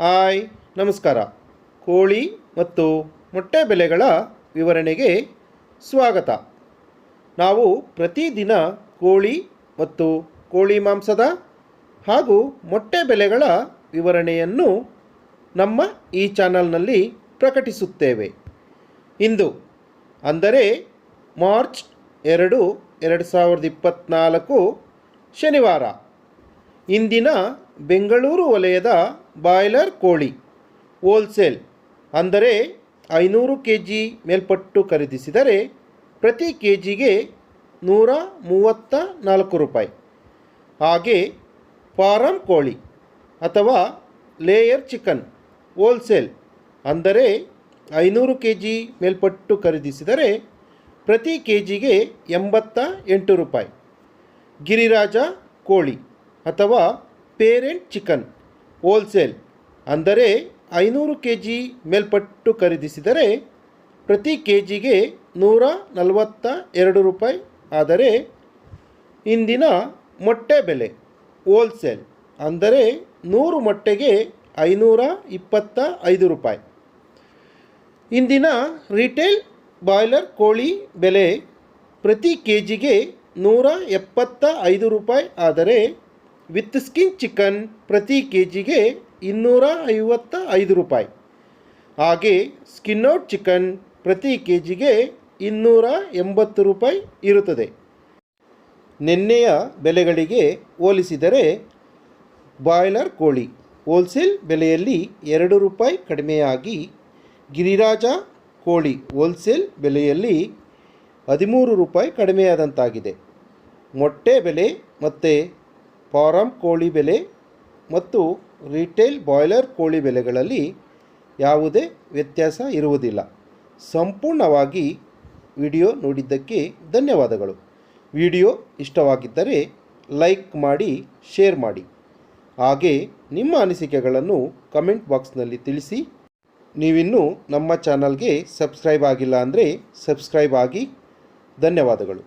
Hi ನಮಸ್ಕಾರ. ಕೋಳಿ ಮತ್ತು ಮೊಟ್ಟೆ ಬೆಲೆಗಳ ವಿವರಣೆಗೆ ಸ್ವಾಗತ. ನಾವು ಪ್ರತಿದಿನ ಕೋಳಿ ಮತ್ತು ಕೋಳಿ ಮಾಂಸದ ಹಾಗೂ ಮೊಟ್ಟೆ ಬೆಲೆಗಳ ವಿವರಣೆಯನ್ನು ನಮ್ಮ ಈ ಚಾನಲ್ನಲ್ಲಿ ಪ್ರಕಟಿಸುತ್ತೇವೆ. ಇಂದು ಅಂದರೆ ಮಾರ್ಚ್ 2, 2024 ಶನಿವಾರ. ಇಂದಿನ ಬೆಂಗಳೂರು ವಲಯದ ಬಾಯ್ಲರ್ ಕೋಳಿ ಹೋಲ್ಸೇಲ್ ಅಂದರೆ 500 kg ಮೇಲ್ಪಟ್ಟು ಖರೀದಿಸಿದರೆ ಪ್ರತಿ ಕೆಜಿಗೆ 134 ರೂಪಾಯಿ. ಹಾಗೆ ಫಾರಂ ಕೋಳಿ ಅಥವಾ ಲೇಯರ್ ಚಿಕನ್ ಹೋಲ್ಸೇಲ್ ಅಂದರೆ 500 kg ಮೇಲ್ಪಟ್ಟು ಖರೀದಿಸಿದರೆ ಪ್ರತಿ ಕೆಜಿಗೆ 88 ರೂಪಾಯಿ. ಗಿರಿರಾಜ ಕೋಳಿ ಅಥವಾ ಪೇರೆಂಟ್ ಚಿಕನ್ ಹೋಲ್ಸೇಲ್ ಅಂದರೆ 500 kg ಮೇಲ್ಪಟ್ಟು ಖರೀದಿಸಿದರೆ ಪ್ರತಿ ಕೆಜಿಗೆ 142 ರೂಪಾಯಿ. ಆದರೆ ಇಂದಿನ ಮೊಟ್ಟೆ ಬೆಲೆ ಹೋಲ್ಸೇಲ್ ಅಂದರೆ 100 ಮೊಟ್ಟೆಗೆ 525 ರೂಪಾಯಿ. ಇಂದಿನ ರಿಟೇಲ್ ಬಾಯ್ಲರ್ ಕೋಳಿ ಬೆಲೆ ಪ್ರತಿ ಕೆಜಿಗೆ 175 ರೂಪಾಯಿ. ಆದರೆ ವಿತ್ ಸ್ಕಿನ್ ಚಿಕನ್ ಪ್ರತಿ ಕೆಜಿಗೆ 255 ರೂಪಾಯಿ. ಹಾಗೆ ಸ್ಕಿನ್ ಔಟ್ ಚಿಕನ್ ಪ್ರತಿ ಕೆಜಿಗೆ 280 ರೂಪಾಯಿ ಇರುತ್ತದೆ. ನಿನ್ನೆಯ ಬೆಲೆಗಳಿಗೆ ಹೋಲಿಸಿದರೆ ಬಾಯ್ಲರ್ ಕೋಳಿ ಹೋಲ್ಸೇಲ್ ಬೆಲೆಯಲ್ಲಿ 2 ರೂಪಾಯಿ ಕಡಿಮೆಯಾಗಿ ಗಿರಿರಾಜ ಕೋಳಿ ಹೋಲ್ಸೇಲ್ ಬೆಲೆಯಲ್ಲಿ 13 ರೂಪಾಯಿ ಕಡಿಮೆಯಾದಂತಾಗಿದೆ. ಮೊಟ್ಟೆ ಬೆಲೆ ಮತ್ತು ಫಾರಂ ಕೋಳಿ ಬೆಲೆ ಮತ್ತು ರಿಟೇಲ್ ಬಾಯ್ಲರ್ ಕೋಳಿ ಬೆಲೆಗಳಲ್ಲಿ ಯಾವುದೇ ವ್ಯತ್ಯಾಸ ಇರುವುದಿಲ್ಲ. ಸಂಪೂರ್ಣವಾಗಿ ವಿಡಿಯೋ ನೋಡಿದ್ದಕ್ಕೆ ಧನ್ಯವಾದಗಳು. ವಿಡಿಯೋ ಇಷ್ಟವಾಗಿದ್ದರೆ ಲೈಕ್ ಮಾಡಿ, ಶೇರ್ ಮಾಡಿ. ಹಾಗೆ ನಿಮ್ಮ ಅನಿಸಿಕೆಗಳನ್ನು ಕಮೆಂಟ್ ಬಾಕ್ಸ್ನಲ್ಲಿ ತಿಳಿಸಿ. ನೀವಿನ್ನೂ ನಮ್ಮ ಚಾನಲ್ಗೆ ಸಬ್ಸ್ಕ್ರೈಬ್ ಆಗಿಲ್ಲ ಅಂದರೆ ಸಬ್ಸ್ಕ್ರೈಬ್ ಆಗಿ. ಧನ್ಯವಾದಗಳು.